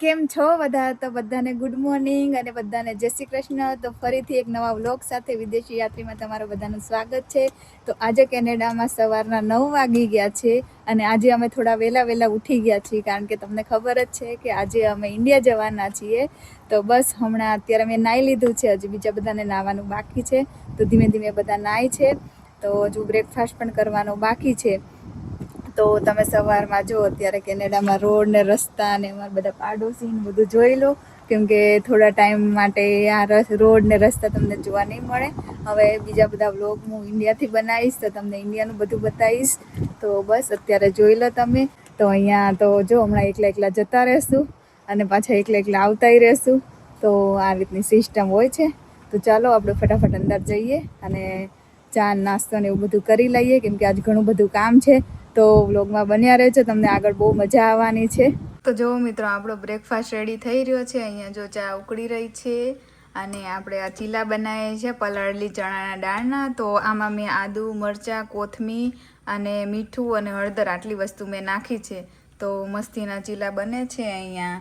કેમ છો બધા? તો બધાને ગુડ મોર્નિંગ અને બધાને જય શ્રી કૃષ્ણ. તો ફરીથી એક નવા વ્લોગ સાથે વિદેશી યાત્રીમાં તમારું બધાનું સ્વાગત છે. તો આજે કેનેડામાં સવારના 9 વાગી ગયા છે અને આજે અમે થોડા વહેલા ઉઠી ગયા છીએ, કારણ કે તમને ખબર જ છે કે આજે અમે ઇન્ડિયા જવાના છીએ. તો બસ હમણાં અત્યારે મેં નાહી લીધું છે, હજી બીજા બધાને નાહવાનું બાકી છે. તો ધીમે ધીમે બધા નાહી છે. તો હજુ બ્રેકફાસ્ટ પણ કરવાનો બાકી છે. તો તમે સવારમાં જો અત્યારે કેનેડામાં રોડ ને રસ્તા ને અમારા બધા પાડોશી ને બધું જોઈ લો, કેમ કે થોડા ટાઈમ માટે આ રોડ ને રસ્તા તમને જોવા નહીં મળે. હવે બીજા બધા વ્લોગ હું ઇન્ડિયાથી બનાવીશ તો તમને ઇન્ડિયાનું બધું બતાવીશ. તો બસ અત્યારે જોઈ લો તમે. તો અહીંયા તો જો હમણાં એકલા જતા રહેશું અને પાછા એકલા આવતાય રહેશું. તો આ રીતની સિસ્ટમ હોય છે. તો ચાલો આપણે ફટાફટ અંદર જઈએ અને ચા નાસ્તો ને એવું બધું કરી લઈએ, કેમ કે આજ ઘણું બધું કામ છે. તો વ્લોગમાં બન્યા રહેજો, તમને આગળ બહુ મજા આવવાની છે. તો જો મિત્રો, આપણો બ્રેકફાસ્ટ રેડી થઈ રહ્યો છે. અહીંયા જો ચા ઉકળી રહી છે અને આપણે આ ચીલા બનાવીએ છીએ પલાળેલી ચણાના દાળના. તો આમાં મેં આદુ, મરચાં, કોથમીર અને મીઠું અને હળદર આટલી વસ્તુ મેં નાખી છે. તો મસ્તીના ચીલા બને છે અહીંયા.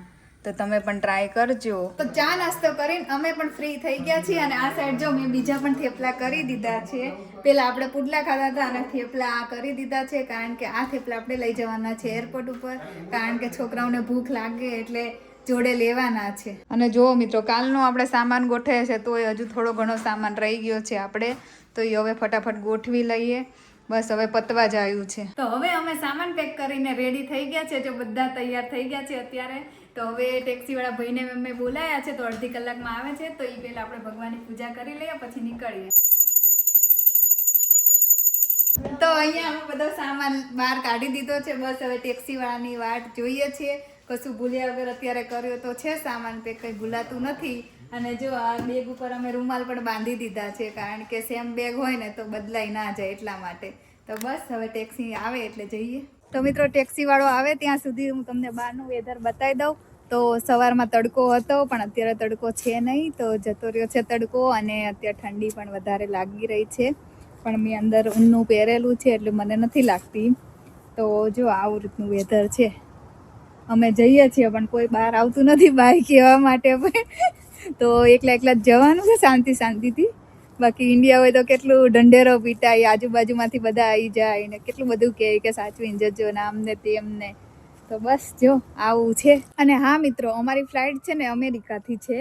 તો તમે પણ ટ્રાય કરજો. તો ચા નાસ્તો કરીને અમે પણ ફ્રી થઈ ગયા છીએ અને આ સાઈડ જો મેં બીજા પણ થેપલા કરી દીધા છે. પેલા આપણે પુડલા ખાધા હતા અને થેપલા આ કરી દીધા છે, કારણ કે આ થેપલા આપણે લઈ જવાના છે એરપોર્ટ ઉપર, કારણ કે છોકરાઓને ભૂખ લાગે એટલે જોડે લેવાના છે. અને જો મિત્રો, કાલનો આપણે સામાન ગોઠવે છે તો હજુ થોડો ઘણો સામાન રહી ગયો છે આપણે, તો એ હવે ફટાફટ ગોઠવી લઈએ. બસ હવે પતવા જ આવ્યું છે. તો હવે અમે સામાન પેક કરીને રેડી થઈ ગયા છે. જો બધા તૈયાર થઈ ગયા છે અત્યારે. તો હવે ટેક્સીવાળા ભાઈને અમે બોલાયા છે, તો અડધી કલાકમાં આવે છે. તો એ પહેલાં આપણે ભગવાનની પૂજા કરી લઈએ, પછી નીકળીએ. તો અહીંયા અમે બધો સામાન બહાર કાઢી દીધો છે. બસ હવે ટેક્સીવાળાની વાટ જોઈએ છીએ. કશું ભૂલ્યા વગર અત્યારે કર્યો તો છે સામાન પેક, કંઈ ભૂલાતું નથી. અને જો આ બેગ ઉપર અમે રૂમાલ પણ બાંધી દીધા છે, કારણ કે સેમ બેગ હોય ને તો બદલાઈ ના જાય એટલા માટે. તો બસ હવે ટેક્સી આવે એટલે જઈએ. તો મિત્રો, ટેક્સીવાળો આવે ત્યાં સુધી હું તમને બહારનું વેધર બતાવી દઉં. તો સવારમાં તડકો હતો, પણ અત્યારે તડકો છે નહીં, તો જતો રહ્યો છે તડકો. અને અત્યારે ઠંડી પણ વધારે લાગી રહી છે, પણ મેં અંદર ઊનનું પહેરેલું છે એટલે મને નથી લાગતી. તો જો આવું રીતનું વેધર છે. અમે જઈએ છીએ પણ કોઈ બહાર આવતું નથી બાય કહેવા માટે પણ. તો એકલા જ જવાનું છે શાંતિથી. બાકી ઇન્ડિયા હોય તો કેટલું ઢંઢેરો પીટાય, આજુબાજુમાંથી બધા આવી જાય ને કેટલું બધું કહે કે સાચવીને જજો ને આમને તેમને. તો બસ જો આવું છે. અને હા મિત્રો, અમારી ફ્લાઇટ છે ને અમેરિકાથી છે.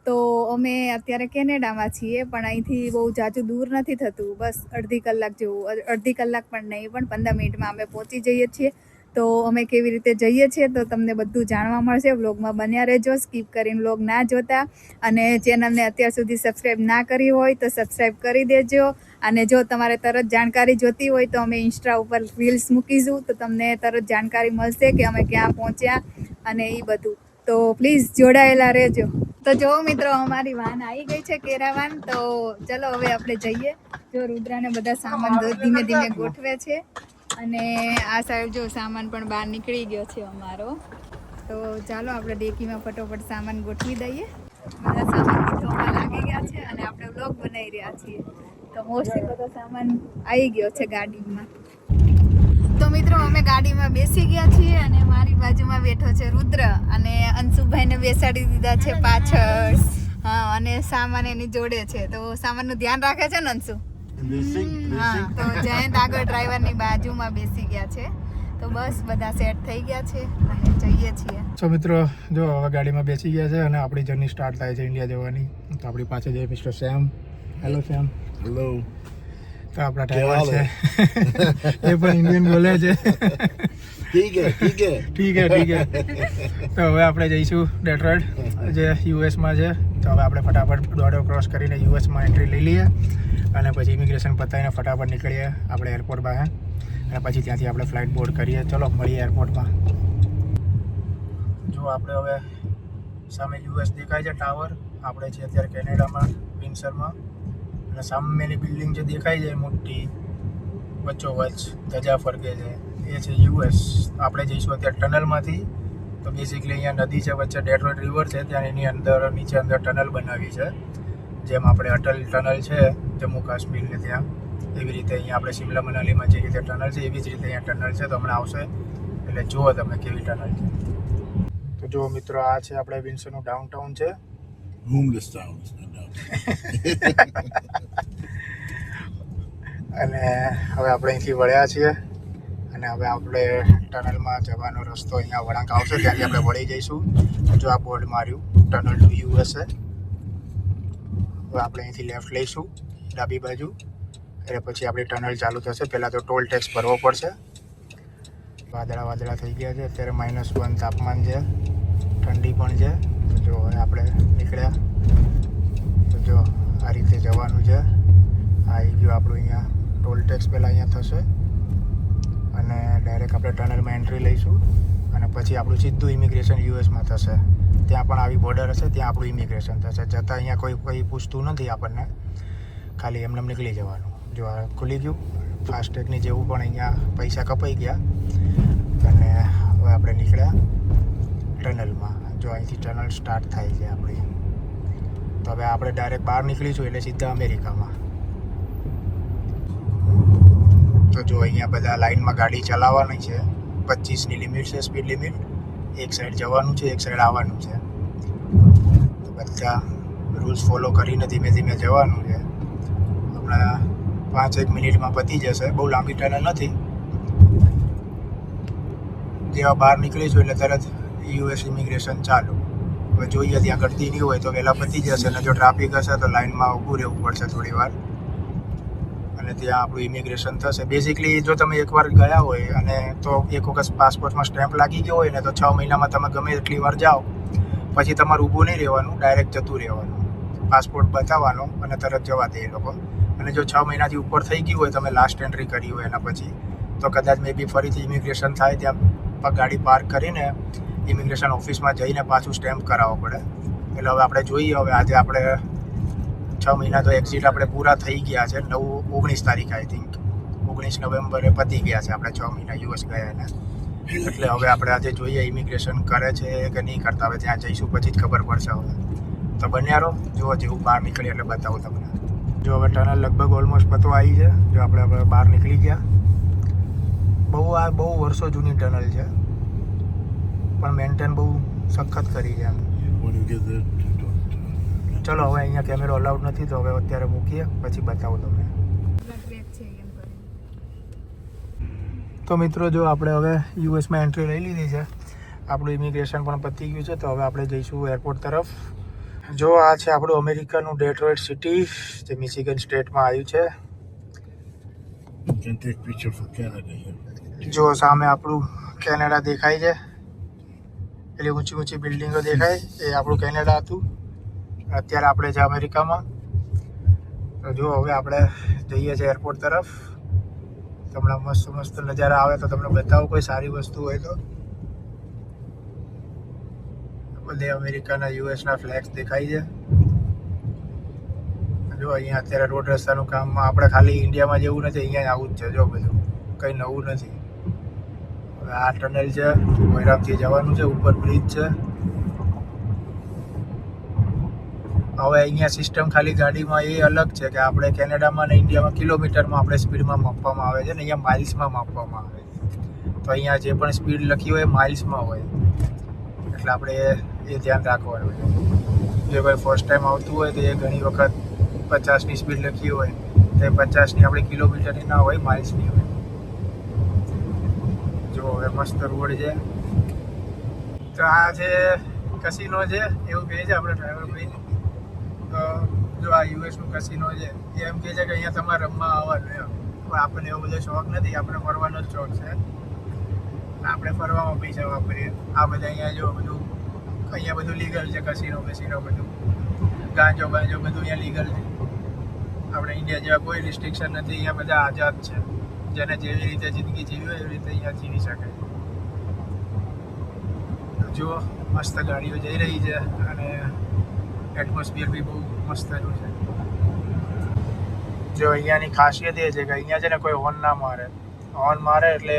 તો અમે અત્યારે કેનેડામાં છીએ, પણ અહીંથી બહુ જાજુ દૂર નથી થતું. બસ અડધી કલાક જેવું, અડધી કલાક પણ નહીં, પણ 15 મિનિટમાં અમે પહોંચી જઈએ છીએ. તો અમે કેવી રીતે જઈએ છીએ તો તમને બધું જાણવા મળશે. વ્લોગમાં બન્યા રહેજો, સ્કીપ કરીને વ્લોગ ના જોતા. અને ચેનલને અત્યાર સુધી સબસ્ક્રાઈબ ના કરી હોય તો સબસ્ક્રાઈબ કરી દેજો. અને જો તમારે તરત જાણકારી જોતી હોય તો અમે ઇન્સ્ટા ઉપર રીલ્સ મૂકીશું, તો તમને તરત જાણકારી મળશે કે અમે ક્યાં પહોંચ્યા અને એ બધું. તો પ્લીઝ જોડાયેલા રહેજો. તો જો મિત્રો, અમારી વાન આવી ગઈ છે, કેરાવાન. તો ચલો હવે આપણે જઈએ. જો રુદ્રાને બધા સામાન ધીમે ધીમે ગોઠવે છે. અને આ સાઈડ જો સામાન પણ બહાર નીકળી ગયો છે અમારો. તો ચાલો આપણે ડેકીમાં ફટોફટ સામાન ગોઠવી દઈએ. બધા સામાન ગોઠવવા લાગી ગયા છે અને આપણે વ્લોગ બનાવી રહ્યા છીએ. તો મોસ્ટલી બધો સામાન આવી ગયો છે ગાડીમાં. તો મિત્રો, અમે ગાડીમાં બેસી ગયા છીએ અને મારી બાજુમાં બેઠો છે રુદ્ર, અને અંશુભાઈને બેસાડી દીધા છે પાછળ. હા, અને સામાન એની જોડે છે. તો સામાનનું ધ્યાન રાખે છે ને અંશુ? હા, તો જયંત આગળ ડ્રાઈવરની બાજુમાં બેસી ગયા છે. તો બસ બધા સેટ થઈ ગયા છે અને જઈએ છીએ. સો મિત્રો, જો હવે ગાડીમાં બેસી ગયા છે અને આપણી જર્ની સ્ટાર્ટ થાય છે ઇન્ડિયા જવાની. તો આપણી પાસે છે mister Sam. Hello Sam. Hello. તો આપણા ડ્રાઈવર છે, એ પણ ઇન્ડિયન બોલે છે. ઠીક હે. તો હવે આપણે જઈશું ડેટ્રોઇટ, જે યુએસમાં છે. તો હવે આપણે ફટાફટ બોર્ડર ક્રોસ કરીને યુએસમાં એન્ટ્રી લઈ લઈએ અને પછી ઇમિગ્રેશન પતાવીને ફટાફટ નીકળીએ આપણે એરપોર્ટ બહાર. અને પછી ત્યાંથી આપણે ફ્લાઇટ બોર્ડ કરીએ. ચલો મળીએ એરપોર્ટમાં. જો આપણે હવે સામે યુએસ દેખાય છે ટાવર. આપણે છીએ અત્યારે કેનેડામાં, વિન્સરમાં. અને સામેની બિલ્ડિંગ જે દેખાય છે મોટી વચ્ચોવચ્ચ ધજા ફરકે છે, એ છે યુએસ. આપણે જઈશું અત્યારે ટનલમાંથી. તો બેઝિકલી અહીંયા નદી છે વચ્ચે, ડેટ્રોઇટ રિવર છે, ત્યાં એની અંદર નીચે અંદર ટનલ બનાવી છે. જેમ આપણે અટલ ટનલ છે જમ્મુ કાશ્મીરને ત્યાં, એવી રીતે અહીંયા આપણે શિમલા મનાલીમાં જે રીતે ટનલ છે એવી જ રીતે અહીંયા ટનલ છે. તો હમણાં આવશે એટલે જુઓ તમે કેવી ટનલ છે. તો જો મિત્રો આ છે આપણે વિન્સરનું ડાઉનટાઉન છે. Homeless town. અને હવે આપણે અહીંથી વળ્યા છીએ અને હવે આપણે ટનલમાં જવાનો રસ્તો અહીંયા વળાંક આવશે ત્યાંથી આપણે વળી જઈશું. જો આ બોર્ડ માર્યું ટનલ ટુ USA. હવે આપણે અહીંથી લેફ્ટ લઈશું ડાબી બાજુ એટલે પછી આપણી ટનલ ચાલુ થશે. પહેલાં તો ટોલ ટેક્સ ભરવો પડશે. વાદળા થઈ ગયા છે. અત્યારે -1 તાપમાન છે, ઠંડી પણ છે. તો જો હવે આપણે નીકળ્યા તો જો આ રીતે જવાનું છે. આવી ગયું આપણું અહીંયા ટોલ ટેક્સ પહેલાં અહીંયા થશે અને ડાયરેક્ટ આપણે ટનલમાં એન્ટ્રી લઈશું અને પછી આપણું સીધું ઇમિગ્રેશન યુએસમાં થશે. ત્યાં પણ આવી બોર્ડર હશે, ત્યાં આપણું ઇમિગ્રેશન થશે. જતાં અહીંયા કોઈ પૂછતું નથી આપણને, ખાલી એમને નીકળી જવાનું. જો આ ખુલી ગયું ફાસ્ટેગની જેવું પણ અહીંયા પૈસા કપાઈ ગયા અને હવે આપણે નીકળ્યા ટનલમાં. જો અહીંથી ટનલ સ્ટાર્ટ થાય છે આપણી. તો હવે આપણે ડાયરેક્ટ બહાર નીકળીશું એટલે સીધા અમેરિકામાં. તો જો અહીંયા બધા લાઇનમાં ગાડી ચલાવવાની છે. 25ની લિમિટ છે, સ્પીડ લિમિટ. એક સાઈડ જવાનું છે, એક સાઈડ આવવાનું છે. તો બધા રૂલ્સ ફોલો કરીને ધીમે ધીમે જવાનું છે. હમણાં 5-1 મિનિટમાં પતી જશે. બહુ લાંબી ટનલ નથી. જેવા બહાર નીકળીશું એટલે તરત યુએસ ઇમિગ્રેશન ચાલુ. હવે જોઈએ ત્યાં ગળતી નહીં હોય તો વહેલા પતી જશે અને જો ટ્રાફિક હશે તો લાઇનમાં ઊભું રહેવું પડશે થોડી વાર અને ત્યાં આપણું ઇમિગ્રેશન થશે. બેઝિકલી જો તમે એકવાર ગયા હોય અને તો એક વખત પાસપોર્ટમાં સ્ટેમ્પ લાગી ગયો હોય ને તો 6 મહિનામાં તમે ગમે એટલી વાર જાઓ પછી તમારે ઊભું નહીં રહેવાનું, ડાયરેક્ટ જતું રહેવાનું. પાસપોર્ટ બતાવવાનો અને તરત જવા દે એ લોકો. અને જો 6 મહિનાથી ઉપર થઈ ગયું હોય, તમે લાસ્ટ એન્ટ્રી કરી હોય એના પછી, તો કદાચ મે બી ફરીથી ઇમિગ્રેશન થાય ત્યાં ગાડી પાર્ક કરીને ઇમિગ્રેશન ઓફિસમાં જઈને પાછું સ્ટેમ્પ કરાવવો પડે. એટલે હવે આપણે જોઈએ. હવે આજે આપણે 6 મહિના તો એક્ઝિટ આપણે પૂરા થઈ ગયા છે. 19 તારીખ આઈ થિંક 19 નવેમ્બરે પતી ગયા છે આપણે 6 મહિના યુએસ ગયા એને. એટલે હવે આપણે આજે જોઈએ ઇમિગ્રેશન કરે છે કે નહીં કરતા. હવે ત્યાં જઈશું પછી જ ખબર પડશે. હવે તો બન્યા રહો. જો જેવું બહાર નીકળી એટલે બતાવું તમને. જો હવે ટનલ લગભગ ઓલમોસ્ટ પતવા આવી છે. જો આપણે હવે બહાર નીકળી ગયા. બહુ વર્ષો જૂની ટનલ છે પણ મેન્ટેન બહુ સખત કરી છે એમ. When you get there, ચલો હવે અહીંયા કેમેરો અલાઉડ નથી તો હવે અત્યારે મૂકીએ પછી બતાવું તમને. તો મિત્રો જો આપણે હવે યુએસમાં એન્ટ્રી લઈ લીધી છે. આપણું ઇમિગ્રેશન પણ પતી ગયું છે. તો હવે આપણે જઈશું એરપોર્ટ તરફ. જો આ છે આપણું અમેરિકાનું ડેટ્રોઇટ સિટી જે મિશિગન સ્ટેટમાં આવ્યું છે. you can take picture for Canada here. જો સામે આપણું કેનેડા દેખાય છે. પેલી ઊંચી બિલ્ડિંગો દેખાય એ આપણું કેનેડા હતું. અત્યારે આપણે છે અમેરિકામાં. તો જો હવે આપણે જઈએ છીએ એરપોર્ટ તરફ. તમને મસ્ત નજારા આવે તો તમને બતાવો. કોઈ સારી વસ્તુ હોય તો. બધે અમેરિકાના યુએસના ફ્લેગ્સ દેખાય છે. જો અહીંયા અત્યારે રોડ રસ્તાનું કામમાં આપણે ખાલી ઇન્ડિયામાં જેવું નથી, અહીંયા આવું જ છે. જો બધું કંઈ નવું નથી. હવે આ ટનલ છે, મોયરામથી જવાનું છે. ઉપર બ્રિજ છે. હવે અહીંયા સિસ્ટમ ખાલી ગાડીમાં એ અલગ છે કે આપણે કેનેડામાં અને ઇન્ડિયામાં કિલોમીટરમાં આપણે સ્પીડમાં માપવામાં આવે છે ને અહીંયા માઇલ્સમાં માપવામાં આવે છે. તો અહીંયા જે પણ સ્પીડ લખી હોય એ માઇલ્સમાં હોય. એટલે આપણે એ ધ્યાન રાખવાનું છે. જે કોઈ ફર્સ્ટ ટાઈમ આવતું હોય તો એ ઘણી વખત 50ની સ્પીડ લખી હોય તો એ 50ની આપણી કિલોમીટરની ના હોય, માઇલ્સની હોય. જો હવે મસ્ત રોડ છે. તો આ છે કસિનો છે એવું કહે છે આપણે ડ્રાઈવર ભાઈ. તો જો આ યુએસનું કસિનો છે એ એમ કહે છે કે અહીંયા તમારે રમવા આવવાનું એમ. પણ આપણને એવો બધો શોખ નથી. આપણે ફરવાનો જ શોખ છે. આપણે ફરવામાં પૈસા વાપરીએ. આ બધા અહીંયા જો બધું અહીંયા બધું લીગલ છે. કસિનો બધું ગાંજો બધું અહીંયા લીગલ છે. આપણે ઇન્ડિયા જેવા કોઈ રિસ્ટ્રિક્શન નથી. અહીંયા બધા આઝાદ છે. જેને જેવી રીતે જિંદગી જીવી હોય એવી રીતે અહીંયા જીવી શકે. જો મસ્ત ગાડીઓ જઈ રહી છે અને એટમોસ્ફિયર બી બહુ મસ્તનું છે. જો અહીંયાની ખાસિયત એ છે કે અહીંયા છે ને કોઈ હોર્ન ના મારે. હોર્ન મારે એટલે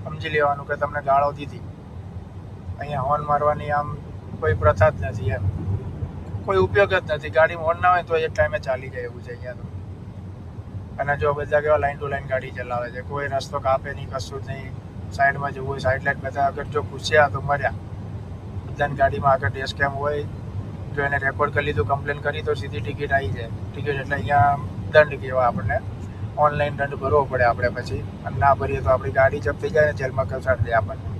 સમજી લેવાનું કે તમને ગાળો દીધી. અહીંયા હોર્ન મારવાની આમ કોઈ પ્રથા જ નથી એમ. કોઈ ઉપયોગ જ નથી. ગાડીમાં હોર્ન ના હોય તો એ ટાઈમે ચાલી જાય એવું છે અહીંયા તો. અને જો બધા કેવા લાઈન ટુ લાઈન ગાડી ચલાવે છે. કોઈ રસ્તો કાપે નહીં, કશું જ નહીં. સાઈડમાં જવું હોય સાઈડ લાઈટ બધા અગર જો ઘૂસ્યા તો મર્યા. બધાની ગાડીમાં આગળ ડેશ કેમ હોય, જો એને રેકોર્ડ કરી લીધું, કમ્પ્લેન કરી તો સીધી ટિકિટ આવી જાય. ટિકિટ એટલે અહીંયા દંડ કહેવાય આપણને, ઓનલાઈન દંડ ભરવો પડે આપણે પછી, અને ના ભરીએ તો આપણી ગાડી જપ્ત થઈ જાય ને જેલમાં કસાડી દે આપણને.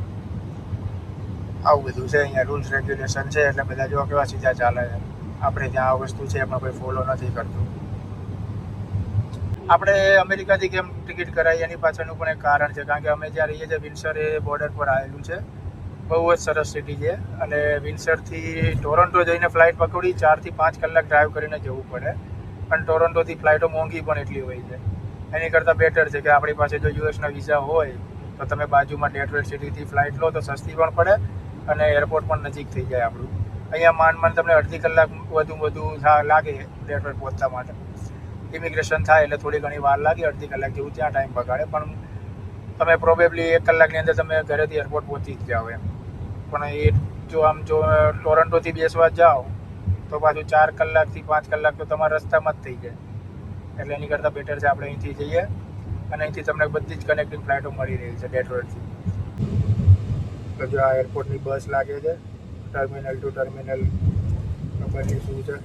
આવું બધું છે અહીંયા રૂલ્સ રેગ્યુલેશન છે, એટલે બધા જો કેવા સીધા ચાલે છે. આપણે ત્યાં આ વસ્તુ છે એમાં કોઈ ફોલો નથી કરતું. આપણે અમેરિકાથી કેમ ટિકિટ કરાવી એની પાછળનું પણ એક કારણ છે, કારણ કે અમે જ્યાં રહીએ છીએ વિન્સર એ બોર્ડર પર આવેલું છે, બહુ જ સરસ સિટી છે. અને વિન્સરથી ટોરન્ટો જઈને ફ્લાઇટ પકડી 4 થી 5 કલાક ડ્રાઈવ કરીને જવું પડે, અને ટોરન્ટોથી ફ્લાઇટો મોંઘી પણ એટલી હોય છે. એની કરતાં બેટર છે કે આપણી પાસે જો યુએસના વિઝા હોય તો તમે બાજુમાં ડેટ્રોઇટ સિટીથી ફ્લાઇટ લો તો સસ્તી પણ પડે અને એરપોર્ટ પણ નજીક થઈ જાય આપણું. અહીંયા માંડ તમને અડધી કલાક વધુ લાગે ડેટ્રોઇટ પહોંચવા માટે. ઇમિગ્રેશન થાય એટલે થોડી ઘણી વાર લાગે, અડધી કલાક જેવું ત્યાં ટાઈમ બગાડે, પણ તમે પ્રોબેબલી 1 કલાકની અંદર તમે ઘરેથી એરપોર્ટ પહોંચી જ જાઓ એમ. પણ એ જો ટોરન્ટોથી બેસવા જાઓ તો પાછું 4 કલાકથી 5 કલાક તો તમારા રસ્તામાં જ થઈ જાય. એટલે એની કરતાં બેટર છે આપણે અહીંથી જઈએ, અને અહીંથી તમને બધી જ કનેક્ટિંગ ફ્લાઇટો મળી રહી છે ડેટ્રોઇટથી. તો જો આ એરપોર્ટની બસ લાગે છે, ટર્મિનલ ટુ ટર્મિનલ ખબરની શું છે.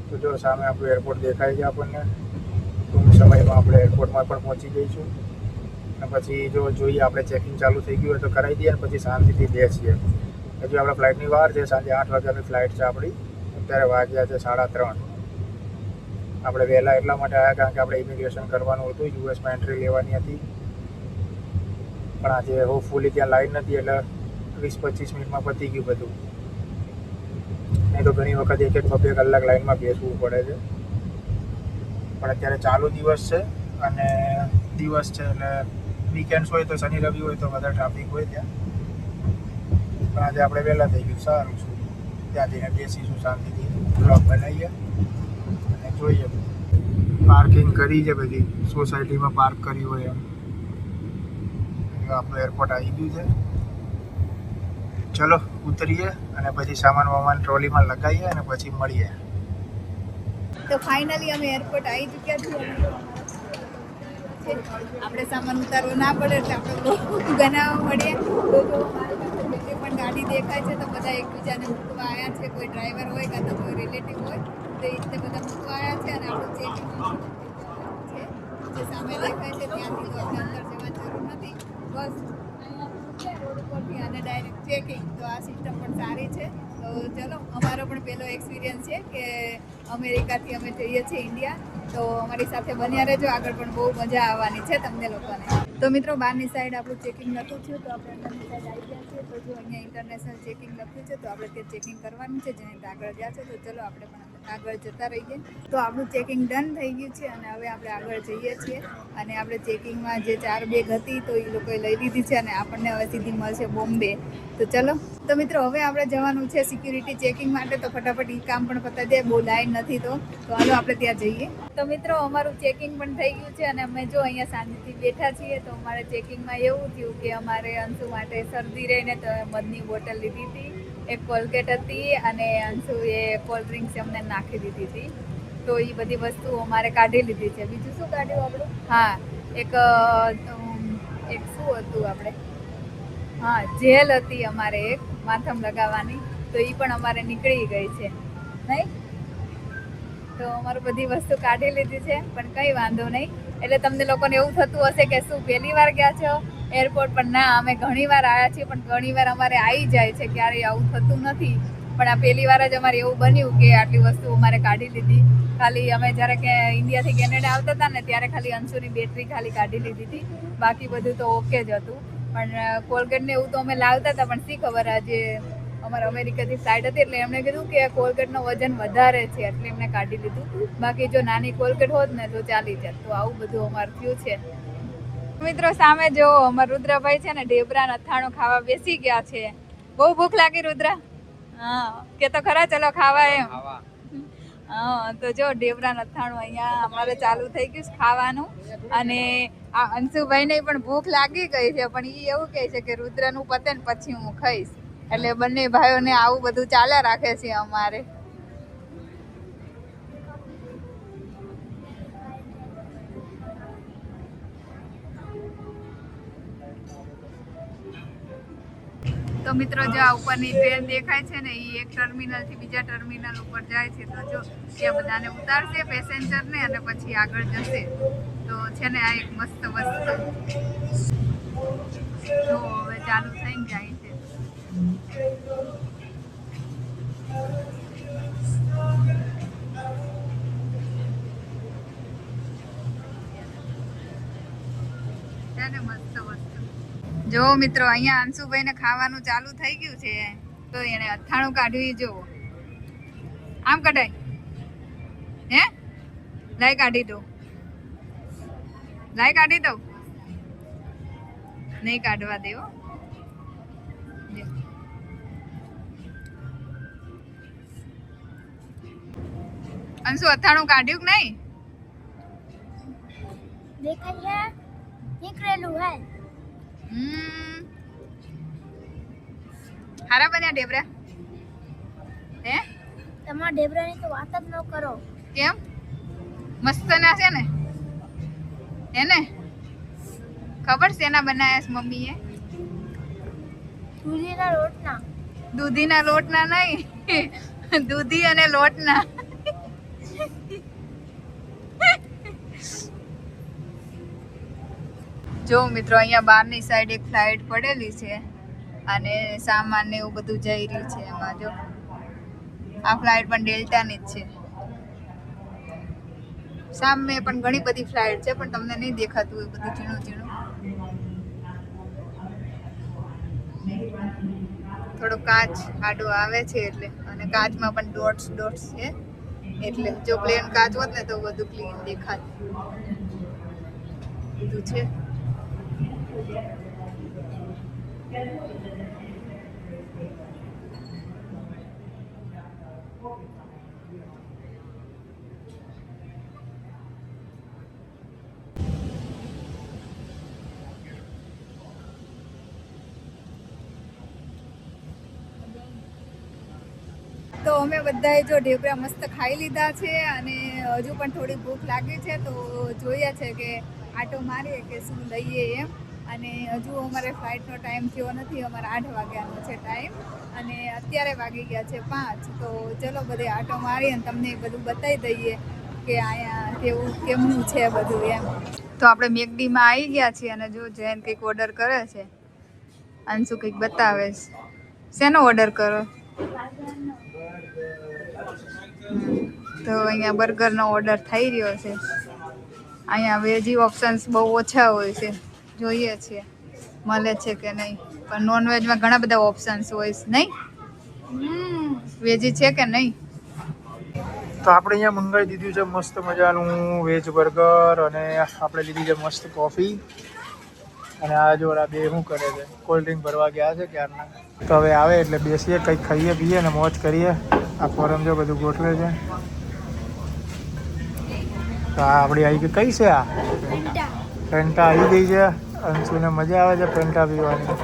તો જો સામે આપણું એરપોર્ટ દેખાય છે આપણને. ટૂંક સમયમાં આપણે એરપોર્ટમાં પણ પહોંચી જઈશું, અને પછી જો જોઈએ આપણે ચેકિંગ ચાલુ થઈ ગયું હોય તો કરાવી દઈએ, અને પછી શાંતિથી બેસીએ. હજુ આપણે ફ્લાઇટની વાર છે, સાંજે 8 વાગ્યાની ફ્લાઇટ છે આપણી. અત્યારે વાગ્યા છે 3:30. આપણે વહેલા એટલા માટે આવ્યા કારણ કે આપણે ઇમિગ્રેશન કરવાનું હતું, યુએસમાં એન્ટ્રી લેવાની હતી. પણ આજે હોપફુલી ત્યાં લાઈન નથી, એટલે 20-25 મિનિટમાં પતી ગયું બધું. નહીં તો ઘણી વખત 1-2 કલાક લાઈનમાં બેસવું પડે છે. પણ અત્યારે ચાલુ દિવસ છે, અને દિવસ છે એટલે વીકેન્ડ્સ હોય તો શનિ રવિ હોય તો વધારે ટ્રાફિક હોય ત્યાં. પણ આજે આપણે વહેલા થઈ ગયું, સારું છે. ત્યાં જઈને બેસીશું શાંતિથી, બ્લોગ બનાવીએ અને જોઈએ. પાર્કિંગ કરી છે બધી, સોસાયટીમાં પાર્ક કરી હોય એમ. આપણું એરપોર્ટ આવી ગયું છે. ચલો ઉતરીએ અને પછી સામાન વામાન ટ્રોલીમાં લગાવીએ અને પછી મળીએ. તો ફાઇનલી અમે એરપોર્ટ આવી ચૂક્યા છીએ. આપણે સામાન ઉતારવો ના પડે એટલે આપણે બનાવવા મળીએ. તો જો મારી પાસે જે પણ ગાડી દેખાય છે તો બધા એકબીજાને મૂકવા આવ્યા છે. કોઈ ડ્રાઈવર હોય કાં તો કોઈ રિલેટિવ હોય તો એ રીતે બધા મૂકવા આવ્યા છે. અને આપણું ચેકિંગ છે જે સામે દેખાય છે ત્યાંથી તો આપણે અંદર જવાની જરૂર નથી, બસ રોડ ઉપરથી અને ડાયરેક્ટ ચેકિંગ. તો આ સિસ્ટમ પણ સારી છે. તો ચલો, અમારો પણ પહેલો એક્સપિરિયન્સ છે કે અમેરિકાથી અમે જઈએ છીએ ઇન્ડિયા. તો અમારી સાથે બન્યા રહેજો, આગળ પણ બહુ મજા આવવાની છે તમને લોકોને. તો મિત્રો બહારની સાઈડ આપણું ચેકિંગ નહોતું થયું તો આપણે અંદરની સાઈડ આવી ગયા છીએ. તો જો અહીંયા ઇન્ટરનેશનલ ચેકિંગ લખ્યું છે તો આપણે ત્યાં ચેકિંગ કરવાનું છે, જેને આગળ ગયા છે. તો ચલો આપણે પણ આગળ જતા રહીએ. તો આપણું ચેકિંગ ડન થઈ ગયું છે અને હવે આપણે આગળ જઈએ છીએ. અને આપણે ચેકિંગમાં જે 4 બેગ હતી તો એ લોકોએ લઈ લીધી છે અને આપણને હવે સીધી મળશે બોમ્બે. તો ચલો, તો મિત્રો હવે આપણે જવાનું છે સિક્યુરિટી ચેકિંગ માટે. તો ફટાફટ એ કામ પણ પતાવી દે, બહુ લાઈન નથી. તો હાલો આપણે ત્યાં જઈએ. તો મિત્રો અમારું ચેકિંગ પણ થઈ ગયું છે અને અમે જો અહીંયા શાંતિથી બેઠા છીએ. તો અમારે ચેકિંગમાં એવું થયું કે અમારે અંશુ માટે શરદી રહીને તો મધની બોટલ લીધી હતી, એક કોલગેટ હતી અને અંશુએ કોલ્ડ ડ્રિંક્સ અમને નાખી દીધી હતી. તો એ બધી વસ્તુ અમારે કાઢી લીધી છે. બીજું શું કાઢ્યું આપણું? હા, એક શું હતું આપણે? હા, જેલ હતી અમારે એક માથામ લગાવવાની, તો એ પણ અમારે નીકળી ગઈ છે નહીં. તો અમારું બધી વસ્તુ કાઢી લીધી છે, પણ કંઈ વાંધો નહીં. એટલે તમને લોકોને એવું થતું હશે કે શું પહેલી વાર ગયા છો એરપોર્ટ પર? ના, અમે ઘણી વાર આવ્યા છીએ, પણ ઘણી વાર અમારે આવી જાય છે, ક્યારેય આવું થતું નથી. પણ આ પહેલી વાર જ અમારે એવું બન્યું કે આટલી વસ્તુ અમારે કાઢી લીધી. ખાલી અમે જ્યારે કે ઇન્ડિયાથી કેનેડા આવતા હતા ને ત્યારે ખાલી અંશુની બેટરી ખાલી કાઢી લીધી હતી, બાકી બધું તો ઓકે જ હતું. પણ કોલગેટ ને એવું તો અમે લાવતા હતા, પણ શી ખબર આજે અમારા અમેરિકાથી ફ્લાઇટ હતી એટલે એમણે કીધું કે કોલગેટનું વજન વધારે છે એટલે એમને કાઢી લીધું. બાકી જો નાની કોલગેટ હોત ને તો ચાલી જાય. તો આવું બધું અમારું થયું છે. મિત્રો સામે જો અમારા રુદ્રભાઈ છે ને ઢેબરા અથાણું ખાવા બેસી ગયા છે. બહુ ભૂખ લાગી રુદ્રા? હા, કે તો ખરા ચલો ખાવા એમ. હા, તો જો ઢેબરા અથાણું અહીંયા અમારે ચાલુ થઈ ગયું ખાવાનું. અને આ અંશુભાઈને પણ ભૂખ લાગી ગઈ છે, પણ એ એવું કહે છે કે રુદ્રનું પતે ને પછી હું ખાઈશ. એટલે બંને ભાઈઓને આવું બધું ચાલ્યા રાખે છે અમારે. તો મિત્રો જો આ ઉપરની ટ્રેન દેખાય છે ને, એ એક ટર્મિનલથી બીજા ટર્મિનલ ઉપર જાય છે. તો જો ત્યાં બધાને ઉતારશે પેસેન્જરને અને પછી આગળ જશે. તો છે ને આ એક મસ્ત વસ્તુ જો હવે ચાલુ થઈને જાય છે. જો મિત્રો અહીંયા અંશુભાઈને ખાવાનું ચાલુ થઈ ગયું છે, તો એને અથાણું કાઢવી. જો આમ કઢાય હે, લાઈ કાઢી દો, લાઈ કાઢી દો, નહીં કાઢવા દેવો. અંશુ અથાણું કાઢ્યું કે નહીં? દેખાય છે નીકળેલું હે. હારા બન્યા ઢેબરા હે? તમારા ઢેબરાની તો વાત જ ન કરો. કેમ? મસ્ત ના છે ને એને ખબર છે એના બનાયા છે મમ્મીએ? દૂધીના રોટના. દૂધીના લોટના નહીં, દૂધી અને લોટના. જો મિત્રો અહીંયા બહારની સાઈડ એક ફ્લાઇટ પડેલી છે અને સામાન ને એવું બધું જઈ રહ્યું છે એમાં. જો આ ફ્લાઇટ પણ ડેલ્ટાની જ છે. સામે પણ ઘણી બધી ફ્લાઇટ છે પણ તમને નહીં દેખાતું એ બધું ઝીણું ઝીણું. થોડો કાચ આડો આવે છે એટલે, અને કાચમાં પણ ડોટ્સ ડોટ્સ છે એટલે જો પ્લેન કાચ હોત ને તો બધું ક્લીન દેખાત. બધું છે. તો અમે બધાએ જો ઢેબરા મસ્ત ખાઈ લીધા છે અને હજુ પણ થોડી ભૂખ લાગી છે. તો જોઈએ છે કે આટો મારીએ કે શું લઈએ એમ. અને હજુ અમારે ફ્લાઇટનો ટાઈમ થયો નથી. અમારે 8 વાગ્યાનો છે ટાઈમ અને અત્યારે વાગી ગયા છે 5. તો ચલો બધે આટો મારીએ અને તમને બધું બતાવી દઈએ કે અહીંયા કેમનું છે બધું એમ. તો આપણે મેકડીમાં આવી ગયા છીએ અને જો જૈન કંઈક ઓર્ડર કરે છે. અંશુ કંઈક બતાવે છે. શેનો ઓર્ડર કરો? તો અહીંયા બર્ગરનો ઓર્ડર થઈ રહ્યો છે. અહીંયા વેજી ઓપ્શન્સ બહુ ઓછા હોય છે. જોઈએ છીએ મળે છે કે નહીં, પણ નોનવેજમાં ઘણા બધા ઓપ્શન્સ હોય છે નહીં? વેજી છે કે નહીં? તો આપણે અહીંયા મંગાવી દીધું છે મસ્ત મજાનું વેજ બર્ગર અને આપણે લીધી છે મસ્ત કોફી. અને આ જો આ બે શું કરે છે, કોલ્ડ ડ્રિંક ભરવા ગયા છે ક્યારના. તો હવે આવે એટલે બેસીએ, કંઈક ખાઈએ પીએ ને મોજ કરીએ. આ ફોરમ જો બધું ગોઠવે છે. તો આ આપણી આવી ગઈ કઈ છે? આ ફેન્ટા આવી ગઈ છે. અંશુને મજા આવે છે ફેન્ટા પીવાની.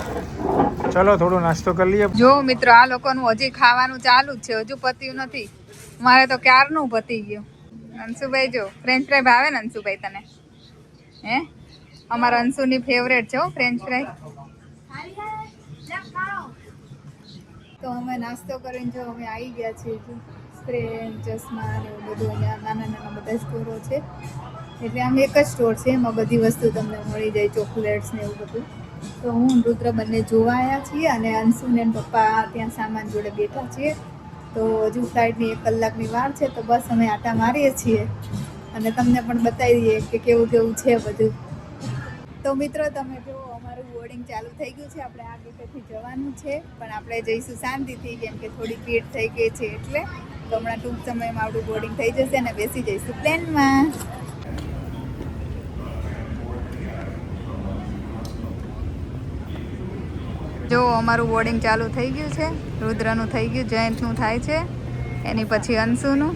ચલો થોડો નાસ્તો કરી લઈએ. જો મિત્રો આ લોકોનું હજી ખાવાનું ચાલુ જ છે, હજુ પત્યું નથી. મારે તો ક્યારનું પતી ગયું. અંશુભાઈ જો ફ્રેન્ચ ફ્રાય ભાવે ને અંશુભાઈ તને? હે અમારા અંશુની ફેવરેટ છે ફ્રેન્ચ ફ્રાય. તો અમે નાસ્તો કરીને જો અમે આવી ગયા છીએ. સ્પ્રે ચશ્મા ને એવું બધું અહીંયા નાના નાના બધા સ્ટોરો છે. એટલે આમ એક જ સ્ટોર છે, એમાં બધી વસ્તુ તમને મળી જાય, ચોકલેટ્સ ને એવું બધું. તો હું રુદ્ર બંને જોવા આવ્યા છીએ અને અંશુ ને પપ્પા ત્યાં સામાન જોડે બેઠા છીએ. તો હજુ ફ્લાઇટની 1 કલાકની વાર છે. તો બસ અમે આટા મારીએ છીએ અને તમને પણ બતાવી દઈએ કે કેવું કેવું છે બધું. તો મિત્રો તમે જો અમારું બોર્ડિંગ ચાલુ થઈ ગયું છે. આપણે આ ગેટેથી જવાનું છે પણ આપણે જઈશું શાંતિથી, કેમ કે થોડી ભીડ થઈ ગઈ છે એટલે. તો હમણાં ટૂંક સમયમાં આપણું બોર્ડિંગ થઈ જશે અને બેસી જઈશું પ્લેનમાં. જો અમારું બોર્ડિંગ ચાલુ થઈ ગયું છે. રુદ્રનું થઈ ગયું, જયંતનું થાય છે, એની પછી અંશુનું.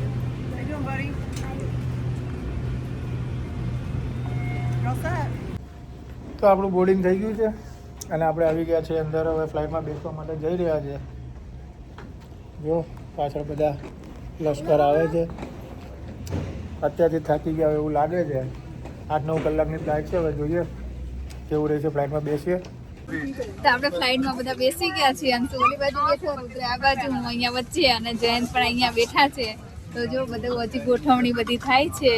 તો આપણું બોર્ડિંગ થઈ ગયું છે અને આપણે આવી ગયા છીએ અંદર. હવે ફ્લાઇટમાં બેસવા માટે જઈ રહ્યા છે. જો પાછળ બધા લશ્કર આવે છે. અત્યારથી થાકી ગયા એવું લાગે છે. 8-9 કલાકની ફ્લાઇટ છે. હવે જોઈએ કેવું રહે છે. ફ્લાઇટમાં બેસીએ તો આપણે ફ્લાઇટમાં બધા બેસી ગયા છીએ. અંશુ ઓલી બાજુ બેઠો, રુદ્ર આ બાજુ, હું અહીંયા વચ્ચે અને જયંત પણ અહીંયા બેઠા છે. તો જો બધું હજી ગોઠવણી બધી થાય છે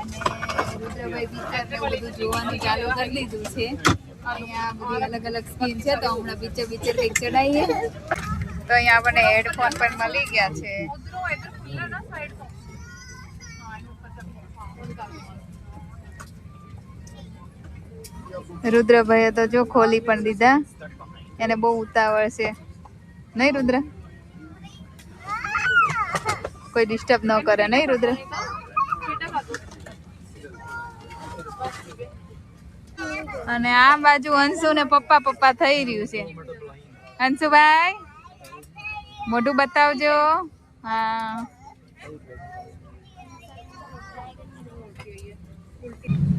અને રુદ્રભાઈ પિક્ચર ને બધું જોવાનું ચાલુ કરી લીધું છે. અહીંયા બધી અલગ અલગ સ્કીમ છે તો હમણાં પિક્ચર કંઈક ચડાવીએ. તો અહીંયા આપણને હેડફોન પણ મળી ગયા છે. રુદ્રભાઈએ તો જો ખોલી પણ દીધા. એને બહુ ઉતાવળ છે નહીં રુદ્ર? કોઈ ડિસ્ટર્બ ન કરે નહીં રુદ્ર? અને આ બાજુ અંશુ ને પપ્પા થઈ રહ્યું છે. અંશુભાઈ મોઢું બતાવજો. હા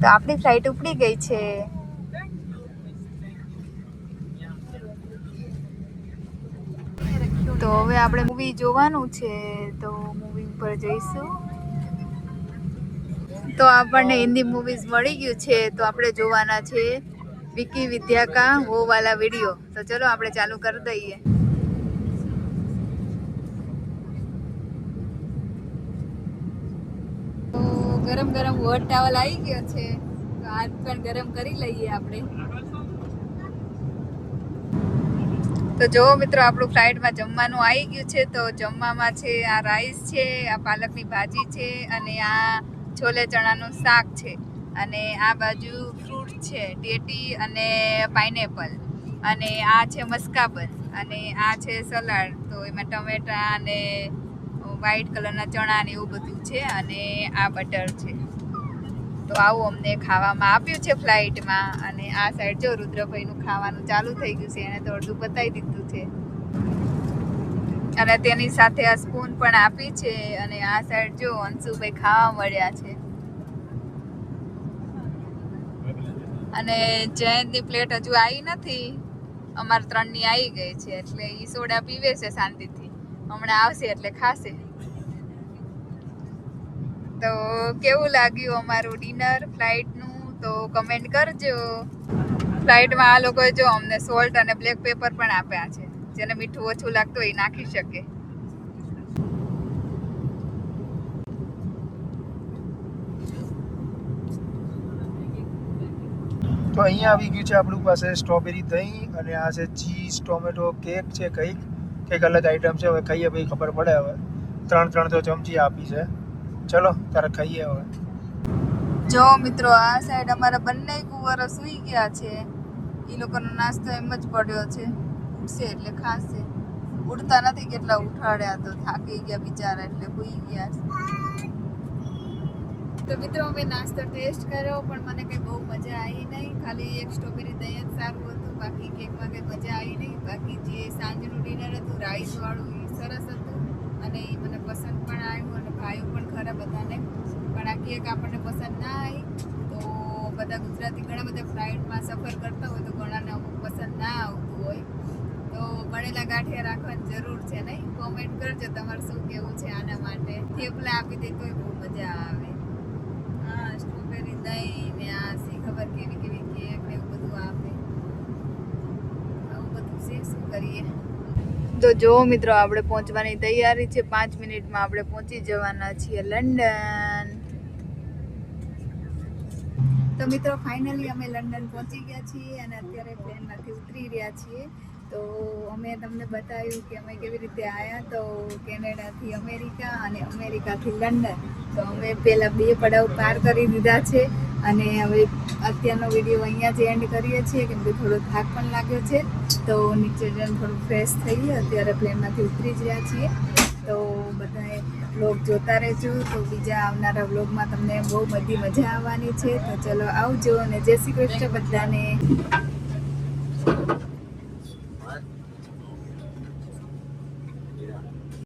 તો આપણી ફ્લાઇટ ઉપડી ગઈ છે. તો હવે આપણે મૂવી જોવાનું છે તો મૂવી ઉપર જઈશું. તો આપણને હિન્દી મૂવીઝ મળી ગયું છે તો આપણે જોવાના છે વિકી વિદ્યા કા વો વાલા વિડીયો. તો ચલો આપણે ચાલુ કરી દઈએ. તો ગરમ ગરમ વોટ ટાવલ આવી ગયો છે તો હાથ પણ ગરમ કરી લઈએ આપણે. તો જો મિત્રો આપણું ફ્લાઇટમાં જમવાનું આવી ગયું છે. તો જમવામાં છે આ રાઈસ છે, આ પાલકની ભાજી છે અને આ છોલે ચણાનું શાક છે અને આ બાજુ ફ્રૂટ છે ટેટી અને પાઇનેપલ અને આ છે મસ્કાબન અને આ છે સલાડ. તો એમાં ટમેટા અને વ્હાઈટ કલરના ચણા ને એવું બધું છે અને આ બટર છે. તો આવું અમને ખાવામાં આપ્યું છે ફ્લાઇટમાં. અને આ સાઈડ જો રુદ્રભાઈનું ખાવાનું ચાલુ થઈ ગયું છે. એને તો અડધું બતાવી દીધું છે અને તેની સાથે આ સ્પૂન પણ આપી છે. અને આ સાઈડ જો અંશુભાઈ ખાવા મળ્યા છે અને જયંતની પ્લેટ હજુ આવી નથી. અમારે 3ની આવી ગઈ છે એટલે એ સોડા પીવે છે શાંતિથી. હમણાં આવશે એટલે ખાશે. તો કેવું લાગ્યું અમારું ડિનર ફ્લાઇટનું તો કમેન્ટ કરજો. ફ્લાઇટમાં આ લોકોએ જો અમને સોલ્ટ અને બ્લેક પેપર પણ આપ્યા છે. જેને મીઠું ઓછું લાગતું હોય એ નાખી શકે. તો અહીંયા આવી ગયું છે આપણી પાસે સ્ટ્રોબેરી દહીં અને આ છે ચીઝ ટોમેટો કેક છે. કંઈક અલગ આઈટમ છે. હવે ખાઈએ ભાઈ ખબર પડે. હવે 3 તો ચમચી આપી છે. ચલો તારે ખાઈએ હવે. જો મિત્રો આ સાઈડ અમારા બંને કુંવરો સૂઈ ગયા છે. એ લોકોનો નાસ્તો એમ જ પડ્યો છે. ઉઠશે એટલે ખાશે. ઉઠતા નથી. કેટલા ઉઠાડ્યા તો થાકી ગયા બિચારા એટલે સૂઈ ગયા છે. તો મિત્રો અમે નાસ્તો ટેસ્ટ કર્યો પણ મને કંઈ બહુ મજા આવી નહીં. ખાલી એક સ્ટ્રોબેરી દહીં જ સારું હતું. બાકી કેકમાં કંઈ મજા આવી નહીં. બાકી જે સાંજનું ડિનર હતું રાઈસવાળું એ સરસ હતું અને એ મને પસંદ પણ આવ્યું અને ભાવ્યું પણ ખરા બધાને. પણ આ કેક આપણને પસંદ ના આવી. તો બધા ગુજરાતી ઘણા બધા ફ્લાઇટમાં સફર કરતા હોય તો ઘણાને અમુક પસંદ ના આવતું હોય. તો બનેલા ગાંઠિયા રાખવાની જરૂર છે નહીં? કોમેન્ટ કરજો તમારે શું કેવું છે આના માટે. થેપલા આપી દે તોય બહુ મજા આવે. હા સ્ટ્રોબેરી દહીં ને આ સી ખબર કેવી કેવી કેક ને એવું બધું આપે. આવું બધું છે. શું કરીએ? તો જો મિત્રો આપણે પહોંચવાની તૈયારી છે. 5 મિનિટમાં આપણે પહોંચી જવાના છીએ લંડન. તો મિત્રો ફાઇનલી અમે લંડન પહોંચી ગયા છીએ અને અત્યારે પ્લેનમાંથી ઉતરી રહ્યા છીએ. તો અમે તમને બતાવ્યું કે અમે કેવી રીતે આવ્યા. તો કેનેડાથી અમેરિકા અને અમેરિકાથી લંડન. તો અમે પહેલાં 2 પડાવ પાર કરી દીધા છે અને હવે અત્યારનો વિડીયો અહીંયા જ એન્ડ કરીએ છીએ કેમ કે થોડો થાક પણ લાગ્યો છે. તો નીચે જઈને થોડું ફ્રેશ થઈએ. અત્યારે પ્લેનમાંથી ઉતરી જ રહ્યા છીએ. તો બધાએ વ્લોગ જોતા રહેજો. તો બીજા આવનારા વ્લોગમાં તમને બહુ બધી મજા આવવાની છે. તો ચલો આવજો અને જય શ્રી કૃષ્ણ બધાને.